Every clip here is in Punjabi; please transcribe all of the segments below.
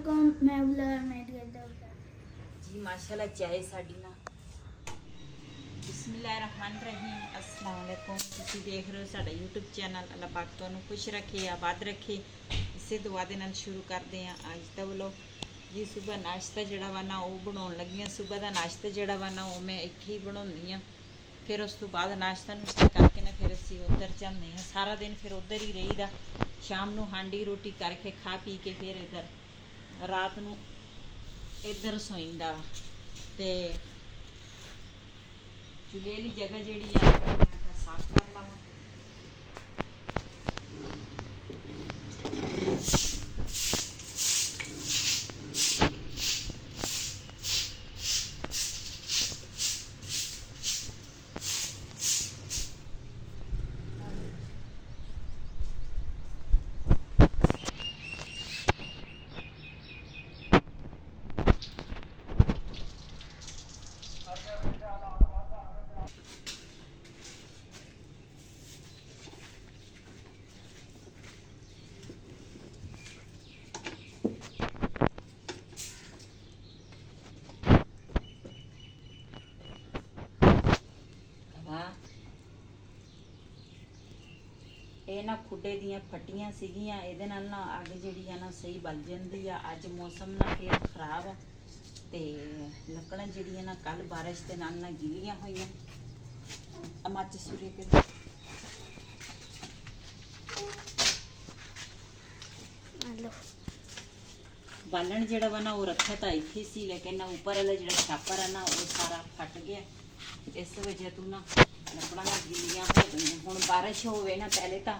वालेकुम, मैं ब्लॉगर मेड जी माशाल्लाह चाय साड़ी ना बिस्मिल्लाहिर्रहमानिर्रहीम अस्सलाम वालेकुम। तुसी देख रहे हो साडा यूट्यूब चैनल। अल्लाह पाक तुहानू खुश रखे, आबाद रखे। इसे दुआ दे नाल शुरू करते हैं अज दा व्लॉग। जी सुबह नाश्ता जिहड़ा वा ना वो बनाउण लगी हाँ। सुबह का नाश्ता जिहड़ा वा ना वो मैं इत्थे ही बनाउंदी हाँ। फिर उस तो बाद नाश्ता नुश्ता करके ना फिर असीं उधर जाते हैं। सारा दिन फिर उधर ही रहीदा। शाम नूं हांडी रोटी करके खा पी के फिर इधर रात नूं इधर सोईंदा वा। ते चुल्हे वाली जगह जिहड़ी आ मैं साफ कर लवां। ਇਹ ਨਾ ਖੁੱਡੇ ਦੀਆਂ ਫੱਟੀਆਂ ਸੀਗੀਆਂ, ਇਹਦੇ ਨਾਲ ਨਾ ਅੱਗ ਜਿਹੜੀ ਆ ਨਾ ਸਹੀ ਬਲ ਜਾਂਦੀ ਆ। ਅੱਜ ਮੌਸਮ ਨਾ ਫੇਰ ਖਰਾਬ ਆ ਤੇ ਲੱਕੜਾਂ ਜਿਹੜੀਆਂ ਨਾ ਕੱਲ ਬਾਰਿਸ਼ ਦੇ ਨਾਲ ਨਾ ਗਿੱਲੀਆਂ ਹੋਈਆਂ। ਅਮੱਚ ਸੂਰੇ ਕੇ ਬਾਲਣ ਜਿਹੜਾ ਵਾ ਨਾ ਉਹ ਰੱਖਿਆ ਤਾਂ ਇੱਥੇ ਸੀ, ਲੇਕਿਨ ਨਾ ਉੱਪਰ ਵਾਲਾ ਜਿਹੜਾ ਛਾਪਰ ਆ ਨਾ ਉਹ ਸਾਰਾ ਫਟ ਗਿਆ। ਇਸ ਵਜ੍ਹਾ ਤੋਂ ਨਾ ਲੱਕੜਾਂ ਗਿੱਲੀਆਂ ਹੋ ਗਈਆਂ। ਹੁਣ ਬਾਰਿਸ਼ ਹੋਵੇ ਨਾ, ਪਹਿਲੇ ਤਾਂ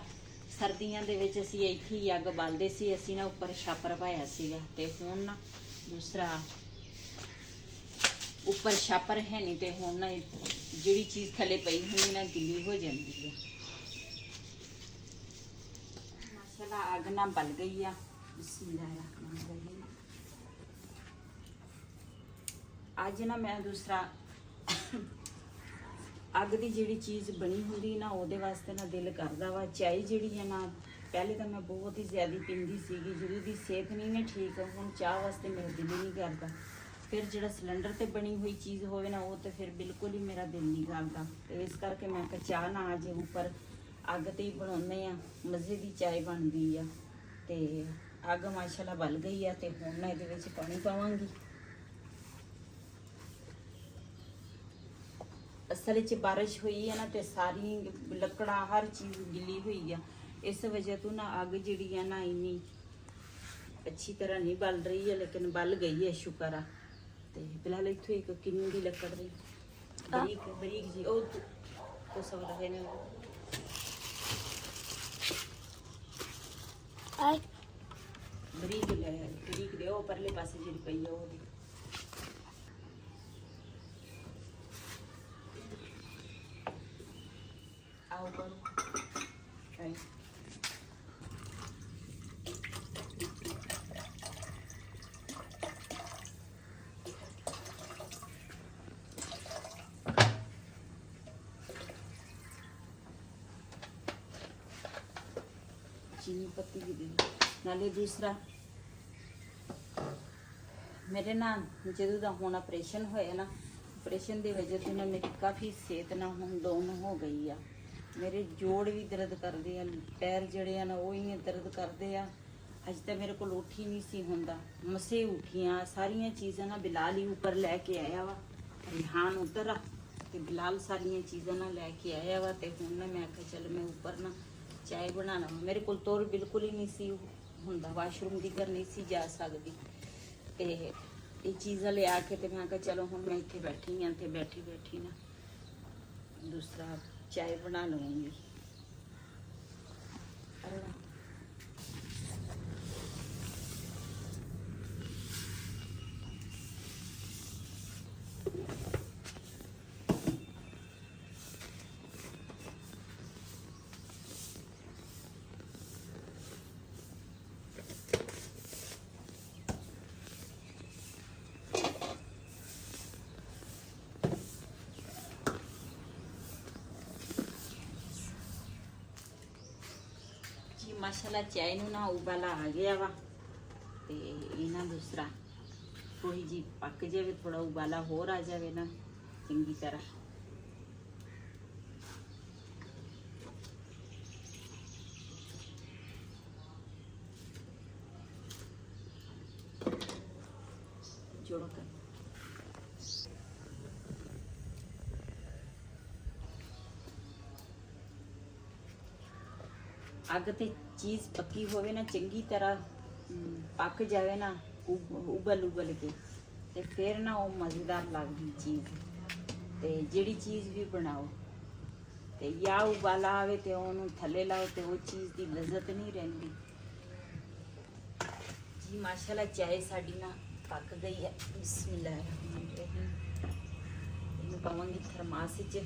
ਸਰਦੀਆਂ ਦੇ ਵਿੱਚ ਅਸੀਂ ਇੱਥੇ ਹੀ ਅੱਗ ਬਾਲਦੇ ਸੀ। ਅਸੀਂ ਨਾ ਉੱਪਰ ਛਾਪਰ ਪਾਇਆ ਸੀਗਾ ਤੇ ਹੁਣ ਨਾ ਦੂਸਰਾ ਉੱਪਰ ਛਾਪਰ ਹੈ ਨਹੀਂ ਤੇ ਹੁਣ ਨਾ ਜਿਹੜੀ ਚੀਜ਼ ਥੱਲੇ ਪਈ ਹੁੰਦੀ ਨਾ ਗਿੱਲੀ ਹੋ ਜਾਂਦੀ ਹੈ। ਮਾਸ਼ਾਅੱਲਾ ਅੱਗ ਨਾ ਬਲ ਗਈ ਆ। ਬਿਸਮਿल्लाहिर्रहमानिर्रहीम। ਅੱਜ ਨਾ ਮੈਂ ਦੂਸਰਾ ਅੱਗ ਦੀ ਜਿਹੜੀ ਚੀਜ਼ ਬਣੀ ਹੁੰਦੀ ਨਾ ਉਹਦੇ ਵਾਸਤੇ ਨਾ ਦਿਲ ਕਰਦਾ ਵਾ। ਚਾਹ ਜਿਹੜੀ ਹੈ ਨਾ ਪਹਿਲੇ ਤਾਂ ਮੈਂ ਬਹੁਤ ਹੀ ਜ਼ਿਆਦਾ ਪੀਂਦੀ ਸੀਗੀ, ਜਦੋਂ ਦੀ ਸਿਹਤ ਨਹੀਂ ਨਾ ਠੀਕ, ਹੁਣ ਚਾਹ ਵਾਸਤੇ ਮੇਰਾ ਦਿਲ ਹੀ ਨਹੀਂ ਕਰਦਾ। ਫਿਰ ਜਿਹੜਾ ਸਿਲੰਡਰ ਤੇ ਬਣੀ ਹੋਈ ਚੀਜ਼ ਹੋਵੇ ਨਾ ਉਹ ਤੇ ਫਿਰ ਬਿਲਕੁਲ ਹੀ ਮੇਰਾ ਦਿਲ ਨਹੀਂ ਕਰਦਾ। ਤੇ ਇਸ ਕਰਕੇ ਮੈਂ ਕਿਹਾ ਚਾਹ ਨਾ ਅੱਜ ਉੱਪਰ ਅੱਗ ਤੇ ਹੀ ਬਣਾਉਂਦੇ ਆ, ਮਜ਼ੇ ਦੀ ਚਾਹ ਬਣਦੀ ਆ। ਤੇ ਅੱਗ ਮਾਸ਼ਾਅੱਲਾ ਬਲ ਗਈ ਆ ਤੇ ਹੁਣ ਨਾ ਇਹਦੇ ਵਿੱਚ ਪਾਣੀ ਪਾਵਾਂਗੀ। ਅਸਲ ਵਿੱਚ ਬਾਰਿਸ਼ ਹੋਈ ਹੈ ਨਾ ਤੇ ਸਾਰੀ ਲੱਕੜਾਂ ਹਰ ਚੀਜ਼ ਗਿੱਲੀ ਹੋਈ ਆ। ਇਸ ਵਜ੍ਹਾ ਤੋਂ ਨਾ ਅੱਗ ਜਿਹੜੀ ਆ ਨਾ ਇੰਨੀ ਅੱਛੀ ਤਰ੍ਹਾਂ ਨਹੀਂ ਬਲ ਰਹੀ ਹੈ, ਲੇਕਿਨ ਬਲ ਗਈ ਹੈ, ਸ਼ੁਕਰ ਆ। ਤੇ ਫਿਲਹਾਲ ਇੱਥੋਂ ਇੱਕ ਕਿੰਨੂ ਦੀ ਲੱਕੜ ਰਹੀ ਬਰੀਕ ਬਰੀਕ ਜੀ ਉਹ ਤੋਂ ਸਭ ਰਹੇ ਨੇ ਬਰੀਕ ਦੇ ਉਹ ਪਰਲੇ ਪਾਸੇ ਜਿਹੜੀ ਪਈ ਆ ਉਹਦੀ ਆਓ ਕਰੋ चीनी पत्ती भी दे नाले। दूसरा मेरे ना ਜਦੋਂ ਦਾ ਹੁਣ ਆਪਰੇਸ਼ਨ ਹੋਇਆ ਨਾ, ਆਪਰੇਸ਼ਨ ਦੀ ਵਜ੍ਹਾ ਤੋਂ ਨਾ ਮੇਰੀ ਕਾਫੀ ਸਿਹਤ ਨਾ ਹੁਣ ਡਾਊਨ ਹੋ ਗਈ ਆ। ਮੇਰੇ ਜੋੜ ਵੀ ਦਰਦ ਕਰਦੇ ਆ, ਪੈਰ ਜਿਹੜੇ ਆ ਨਾ ਉਹ ਹੀ ਦਰਦ ਕਰਦੇ ਆ। ਅੱਜ ਤਾਂ ਮੇਰੇ ਕੋਲ ਉੱਠ ਹੀ ਨਹੀਂ ਸੀ ਹੁੰਦਾ, ਮਸੇ ਉੱਠੀਆਂ। ਸਾਰੀਆਂ ਚੀਜ਼ਾਂ ਨਾ ਬਿਲਾਲ ਹੀ ਉੱਪਰ ਲੈ ਕੇ ਆਇਆ ਵਾ। ਰਿਹਾਨ ਉੱਧਰ ਆ ਤੇ ਬਿਲਾਲ ਸਾਰੀਆਂ ਚੀਜ਼ਾਂ ਨਾ ਲੈ ਕੇ ਆਇਆ ਵਾ। ਤੇ ਹੁਣ ਨਾ ਮੈਂ ਕਿਹਾ ਚੱਲ ਮੈਂ ਉੱਪਰ ਨਾ ਚਾय बनाना। मेरे को तुर बिल्कुल ही नहीं सी हुंदा, वाशरूम दी घर नहीं सी जा सकती। तो ये चीज़ा ले आके तो मैं कहा चलो हुण मैं इत्थे बैठी हाँ तो बैठी बैठी ना दूसरा चाय बना लूँगी। माशाल्लाह चाय नूं ना उबाला आ गया वा ਤੇ ਇਹਨਾਂ ਦੂਸਰਾ ਥੋੜੀ ਜੀ ਪੱਕ ਜਾਵੇ, ਥੋੜਾ ਉਬਾਲਾ ਹੋਰ ਆ ਜਾਵੇ ਨਾ ਚੰਗੀ ਤਰ੍ਹਾਂ। ਜੋੜੋ ਕਰ ਅੱਗ ਤੇ ਚੀਜ਼ ਪੱਕੀ ਹੋਵੇ ਨਾ ਚੰਗੀ ਤਰ੍ਹਾਂ ਪੱਕ ਜਾਵੇ ਨਾ ਉਬਲ ਕੇ, ਤੇ ਫਿਰ ਨਾ ਉਹ ਮਜ਼ੇਦਾਰ ਲੱਗਦੀ ਚੀਜ਼। ਤੇ ਜਿਹੜੀ ਚੀਜ਼ ਵੀ ਬਣਾਓ ਤੇ ਜਾਂ ਉਬਾਲਾ ਆਵੇ ਤੇ ਉਹਨੂੰ ਥੱਲੇ ਲਾਓ ਤੇ ਉਹ ਚੀਜ਼ ਦੀ ਲਜ਼ਤ ਨਹੀਂ ਰਹਿੰਦੀ ਜੀ। ਮਾਸ਼ਾਅੱਲਾ ਚਾਹ ਸਾਡੀ ਨਾ ਪੱਕ ਗਈ ਹੈ। ਬਿਸਮਿਲ੍ਲਾਹ ਰਹਿਮਾਨ ਰਹੀਮ। ਇਹਨੂੰ ਪਾਵਾਂਗੀ ਥਰਮਾਸ 'ਚ।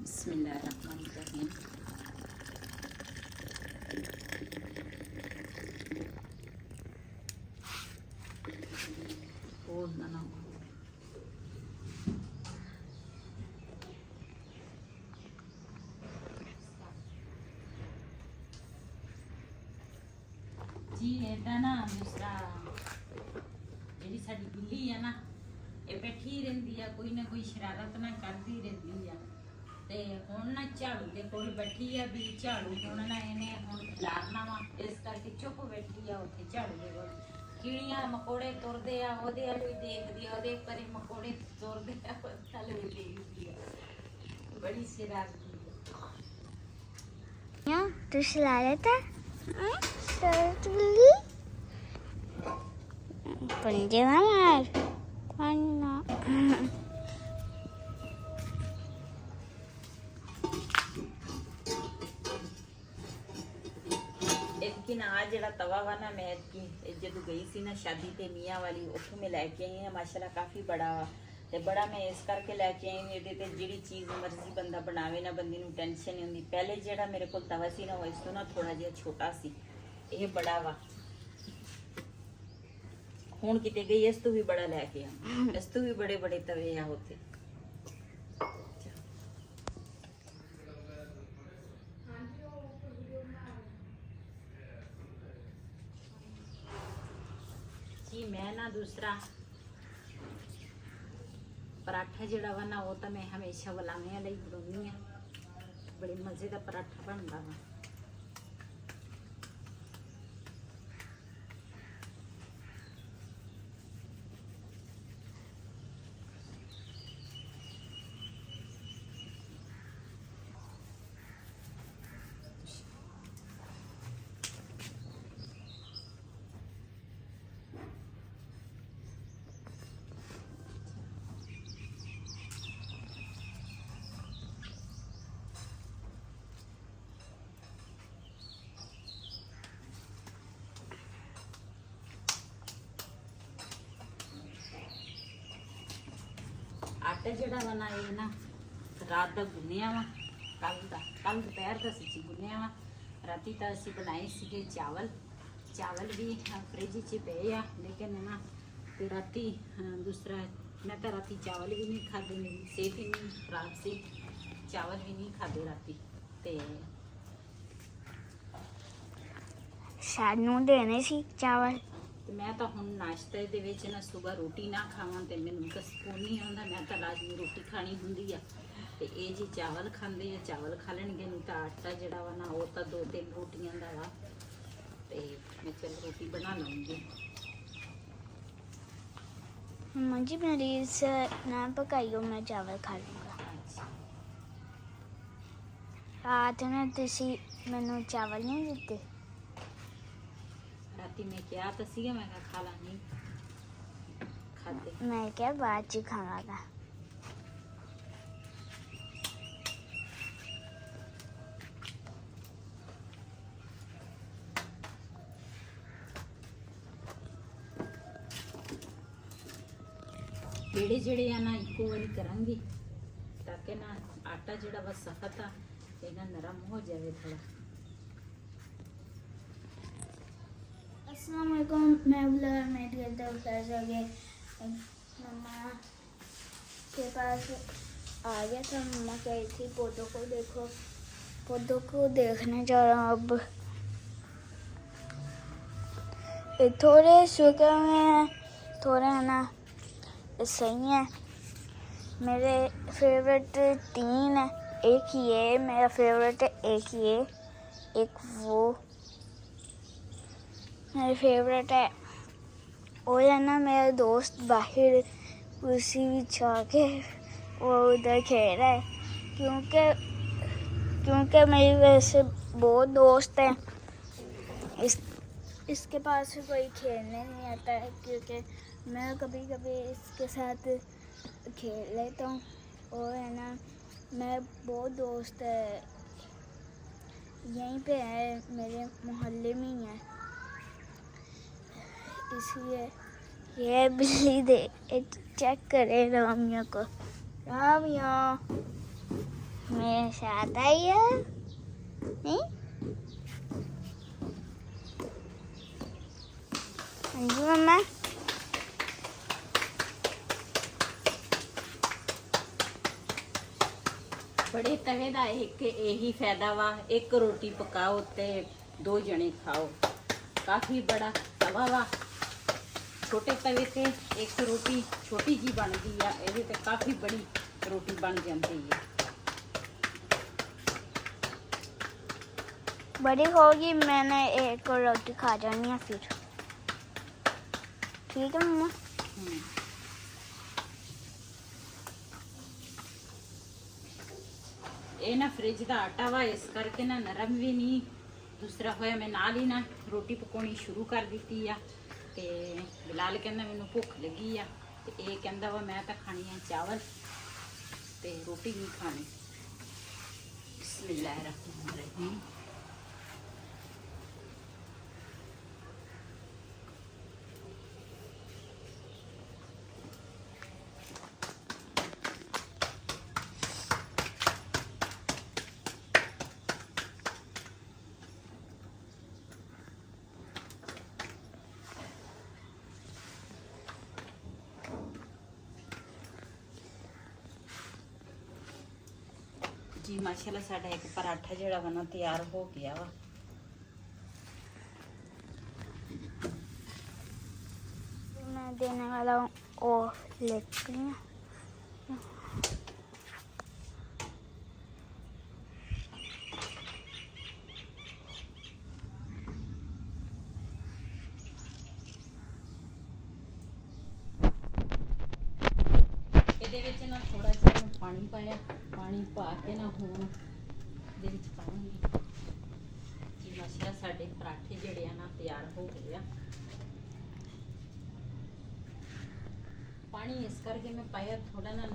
बिस्मिल्लाह रहमान रहीम। और ना जी ਇਹਦਾ ਨਾ ਦੂਸਰਾ ਜਿਹੜੀ ਸਾਡੀ ਬਿੱਲੀ ਆ ਨਾ, ਇਹ ਬੈਠੀ ਰਹਿੰਦੀ ਆ, ਕੋਈ ਨਾ ਕੋਈ ਸ਼ਰਾਰਤ ਨਾ ਕਰਦੀ ਰਹਿੰਦੀ ਆ। ਤੇ ਹੁਣ ਨਾ ਝਾੜੂ ਦੇ ਕੋਲ ਬੈਠੀ ਆ ਵੀ ਝਾੜੂ ਹੁਣ ਨਾ ਇਹਨੇ ਹੁਣ ਖਿਲਾਰਨਾ ਵਾ, ਇਸ ਕਰਕੇ ਚੁੱਪ ਬੈਠੀ ਆ ਉੱਥੇ ਝਾੜੂ ਦੇ ਕੋਲ। ਕੀੜੀਆਂ ਮਕੌੜੇ ਤੁਰਦੇ ਆ, ਉਹਦੇ ਵੱਲ ਵੀ ਦੇਖਦੀ ਆ, ਉਹਦੇ ਪਰੇ ਮਕੌੜੇ ਤੁਰਦੇ ਆ, ਉਹਦੇ ਵੱਲ ਵੀ ਦੇਖਦੀ ਆ। ਬੜੀ ਸ਼ਰਾਰਤੀ Ya, tu selalata? Tu beli? Penjangan. Mana? ਲੇਕਿਨ ਆ ਜਿਹੜਾ ਤਵਾ ਵਾ ਨਾ, ਮੈਂ ਜਦੋਂ ਗਈ ਸੀ ਨਾ ਸ਼ਾਦੀ ਤੇ ਮੀਆਂ ਵਾਲੀ, ਉੱਥੋਂ ਮੈਂ ਲੈ ਕੇ ਆਈ ਹਾਂ। ਮਾਸ਼ਾਅੱਲਾ ਕਾਫੀ ਬੜਾ ਵਾ, ਤੇ ਬੜਾ ਮੈਂ ਇਸ ਕਰਕੇ ਲੈ ਕੇ ਆਈ ਇਹਦੇ ਤੇ ਜਿਹੜੀ ਚੀਜ਼ ਮਰਜ਼ੀ ਬੰਦਾ ਬਣਾਵੇ ਨਾ, ਬੰਦੇ ਨੂੰ ਟੈਨਸ਼ਨ ਨਹੀਂ ਹੁੰਦੀ। ਪਹਿਲੇ ਜਿਹੜਾ ਮੇਰੇ ਕੋਲ ਤਵਾ ਸੀ ਨਾ, ਉਹ ਇਸ ਤੋਂ ਨਾ ਥੋੜਾ ਜਿਹਾ ਛੋਟਾ ਸੀ। ਇਹ ਬੜਾ ਵਾ, ਹੁਣ ਕਿਤੇ ਗਈ ਇਸ ਤੋਂ ਵੀ ਬੜਾ ਲੈ ਕੇ ਆ। ਇਸ ਤੋਂ ਵੀ ਬੜੇ ਬੜੇ ਤਵੇ ਆ ਉੱਥੇ। ਜੀ ਮੈਂ ਨਾ ਦੂਸਰਾ ਪਰਾਠਾ ਜਿਹੜਾ ਵਾ ਨਾ, ਉਹ ਤਾਂ ਮੈਂ ਹਮੇਸ਼ਾ ਵਲਾਵਿਆਂ ਲਈ ਬਣਾਉਂਦੀ ਆ। ਬੜੇ ਮਜ਼ੇ ਦਾ ਪਰਾਠਾ ਬਣਦਾ ਵਾ। ਆਟਾ ਜਿਹੜਾ ਵਾ ਨਾ, ਇਹ ਨਾ ਰਾਤ ਦਾ ਗੁੰਨਿਆ ਵਾ, ਕੱਲ ਦੁਪਹਿਰ ਦਾ ਸੱਚੀ ਗੁੰਨਿਆ ਵਾ। ਰਾਤੀ ਤਾਂ ਅਸੀਂ ਬਣਾਏ ਸੀਗੇ ਚਾਵਲ ਵੀ ਫ੍ਰਿਜ 'ਚ ਪਏ ਆ, ਲੇਕਿਨ ਨਾ ਤੇ ਰਾਤੀ ਦੂਸਰਾ ਮੈਂ ਤਾਂ ਰਾਤੀ ਚਾਵਲ ਵੀ ਨਹੀਂ ਖਾਦੇ, ਮੇਰੀ ਸਿਹਤ ਹੀ ਨਹੀਂ ਖਰਾਬ ਸੀ, ਚਾਵਲ ਵੀ ਨਹੀਂ ਖਾਦੇ ਰਾਤੀ। ਤੇ ਸਾਨੂੰ ਦੇਣੇ ਸੀ ਚਾਵਲ। ਤੇ ਮੈਂ ਤਾਂ ਹੁਣ ਨਾਸ਼ਤੇ ਦੇ ਵਿੱਚ ਨਾ ਸਵੇਰ ਰੋਟੀ ਨਾ ਖਾਵਾਂ ਤੇ ਮੈਨੂੰ ਤਾਂ ਸਕੂਨ ਨਹੀਂ ਆਉਂਦਾ। ਮੈਂ ਤਾਂ ਲਾਜ਼ਮੀ ਰੋਟੀ ਖਾਣੀ ਹੁੰਦੀ ਆ। ਤੇ ਇਹ ਜੀ ਚਾਵਲ ਖਾਂਦੇ ਆ, ਚਾਵਲ ਖਾ ਲੈਣਗੇ, ਨਹੀਂ ਤਾਂ ਆਟਾ ਜਿਹੜਾ ਵਾ ਨਾ, ਉਹ ਤਾਂ 2-3 ਰੋਟੀਆਂ ਦਾ ਵਾ। ਤੇ ਮੈਂ ਚੱਲ ਰੋਟੀ ਬਣਾ ਲਵਾਂਗੀ। मम्मा जी प्लीज ना पकाइयो, मैं चावल खा लूँगा। अच्छा, रात ने तुसी मैनू चावल नहीं दिते। राती मैं क्या तो सीगा, मैं कहा खा लानी, खाते। मैं क्या बाद च खावांगा। ਪੇੜੇ ਜਿਹੜੇ ਆ ਨਾ ਇੱਕੋ ਵਾਰੀ ਕਰਾਂਗੀ ਤਾਂ ਕਿ ਨਾ ਆਟਾ ਜਿਹੜਾ ਵਾ ਸਖਤ ਆ ਤੇ ਨਾ ਨਰਮ ਹੋ ਜਾਵੇ ਥੋੜਾ। अस्सलामुअलैकुम, मैं ब्लॉगर में खेलता हूँ सर जगह मम्मा के पास आ गया था। मम्मा कह रही थी पौधों को देखो, पौधों को देखने जा रहा हूँ। अब ये थोड़े सूखे हुए हैं, थोड़े है ना सही हैं। मेरे फेवरेट 3 है, एक ये मेरा फेवरेट है, एक ये, एक वो मेरे फेवरेट है। और है ना मेरा दोस्त बाहर कुर्सी बिछा के वो उधर खेल रहा है, क्योंकि मेरी वैसे बहुत दोस्त हैं। इसके पास भी कोई खेलने नहीं आता है, क्योंकि मैं कभी कभी इसके साथ खेल लेता हूँ। और है ना मैं बहुत दोस्त है, यहीं पे है, मेरे मोहल्ले में ही है। इसलिए ये बिल्ली दे चेक करे रामिया को। रामिया मेरे साथ आई है नहीं? हाँ जी मम्मा। बड़े तवे का एक यही फायदा वा, एक रोटी पकाओ ते 2 जने खाओ। काफ़ी बड़ा तवा वा, छोटे तवे से एक रोटी छोटी जी बनती है, ये ते काफ़ी बड़ी रोटी बन जाती है। बड़ी होगी मैंने एक और रोटी खा जानी है फिर। ठीक है मम्मा। ये ना फ्रिज का आटा वा, इस करके ना नरम भी नहीं। दूसरा होया मैं नाल ही ना रोटी पकानी शुरू कर दी आ। ते बिलाल कहना मैनू भुख लगी आ, ते ये कहंदा वा मैं तो खानी है चावल ते रोटी नहीं खानी। बिस्मिल्लाहिर्रहमानिर्रहीम। जी माशाल्लाह साडा एक पराठा जिहड़ा वा ना तैयार हो गया वा। मैं देने वाला हूँ और लेती हूँ। ਇਹਦੇ ਵਿੱਚ ਨਾ ਥੋੜਾ ਜਿਹਾ ਮੈਂ ਪਾਣੀ ਪਾਇਆ, ਪਾਣੀ ਪਾ ਕੇ ਨਾ ਹੁਣ ਇਹਦੇ ਵਿੱਚ ਪਾਵਾਂਗੀ। ਜੀ ਮਾਸ਼ਾਅੱਲਾ ਸਾਡੇ ਪਰਾਠੇ ਜਿਹੜੇ ਆ ਨਾ ਤਿਆਰ ਹੋ ਗਏ ਆ। ਪਾਣੀ ਇਸ ਕਰਕੇ ਮੈਂ ਪਾਇਆ ਥੋੜਾ ਨਾ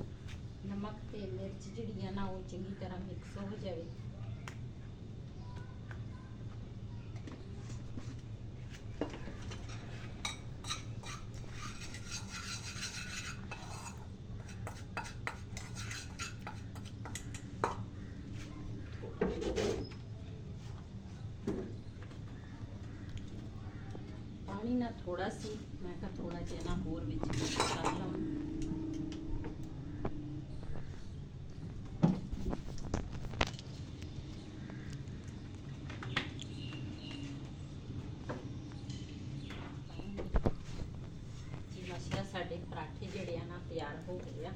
ਨਮਕ ਤੇ ਮਿਰਚ ਜਿਹੜੀ ਆ ਨਾ ਉਹ ਚੰਗੀ ਤਰ੍ਹਾਂ ਮਿਕਸ ਹੋ ਜਾਵੇ। पानी ना थोड़ा सी मैं कहा थोड़ा जिहा ना होर विच मिक्स कर लवां। जी माशाअल्लाह साडे पराठे जिहड़े आ ना तैयार हो गए आ।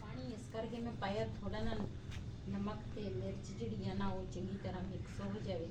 पानी इस करके मैं पाया थोड़ा ना नमक ते मिर्च जिहड़ी आ ना वो चंगी तरह मिक्स हो जावे।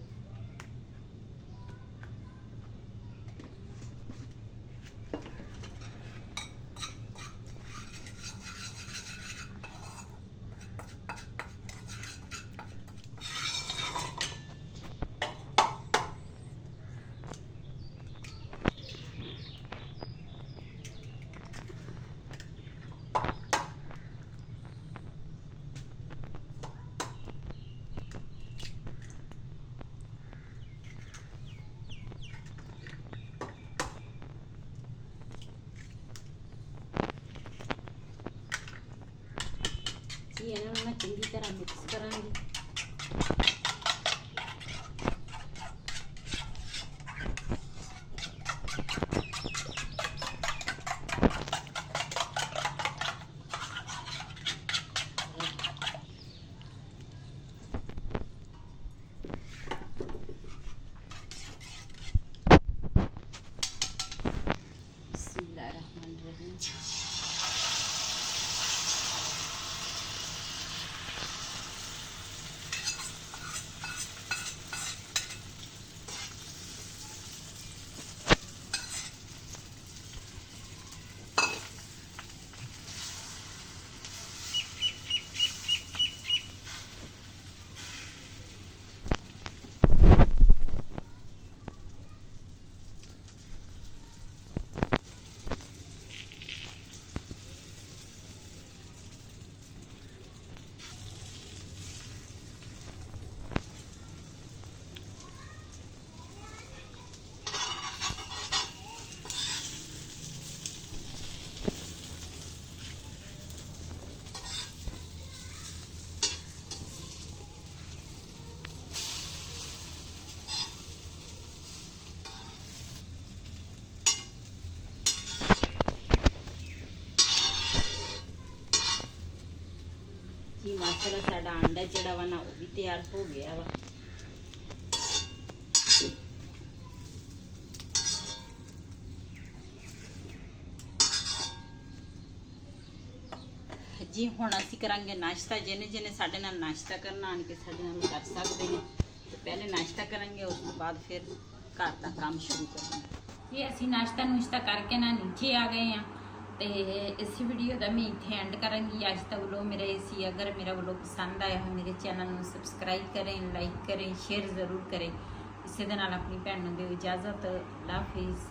ਚਲੋ ਸਾਡਾ ਆਂਡਾ ਜਿਹੜਾ ਵਾ ਨਾ ਉਹ ਵੀ ਤਿਆਰ ਹੋ ਗਿਆ ਵਾ। ਜੀ ਹੁਣ ਅਸੀਂ ਕਰਾਂਗੇ ਨਾਸ਼ਤਾ। ਜਿਹਨੇ ਜਿਹਨੇ ਸਾਡੇ ਨਾਲ ਨਾਸ਼ਤਾ ਕਰਨਾ ਆਣ ਕੇ ਸਾਡੇ ਨਾਲ ਕਰ ਸਕਦੇ ਨੇ। ਤੇ ਪਹਿਲੇ ਨਾਸ਼ਤਾ ਕਰਾਂਗੇ, ਉਸ ਤੋਂ ਬਾਅਦ ਫਿਰ ਘਰ ਦਾ ਕੰਮ ਸ਼ੁਰੂ ਕਰਾਂਗੇ। ਜੀ ਅਸੀਂ ਨਾਸ਼ਤਾ ਕਰਕੇ ਨਾ ਨੀਚੇ ਆ ਗਏ ਆ ਤੇ ਇਸ ਵੀਡੀਓ ਦਾ ਮੈਂ ਇੱਥੇ ਐਂਡ ਕਰਾਂਗੀ ਅੱਜ ਦਾ ਵਲੋਗ ਮੇਰਾ ਇਹ ਸੀ। ਅਗਰ ਮੇਰਾ ਵਲੋਗ ਪਸੰਦ ਆਇਆ ਹੋ ਮੇਰੇ ਚੈਨਲ ਨੂੰ ਸਬਸਕ੍ਰਾਈਬ ਕरें, ਲਾਈਕ ਕरें, ਸ਼ੇਅਰ ਜ਼ਰੂਰ ਕरें। ਇਸੇ ਦੇ ਨਾਲ ਆਪਣੀ ਭੈਣ ਨੂੰ ਦਿਓ ਇਜਾਜ਼ਤ। ਅੱਲਾ ਹਾਫਿਜ਼।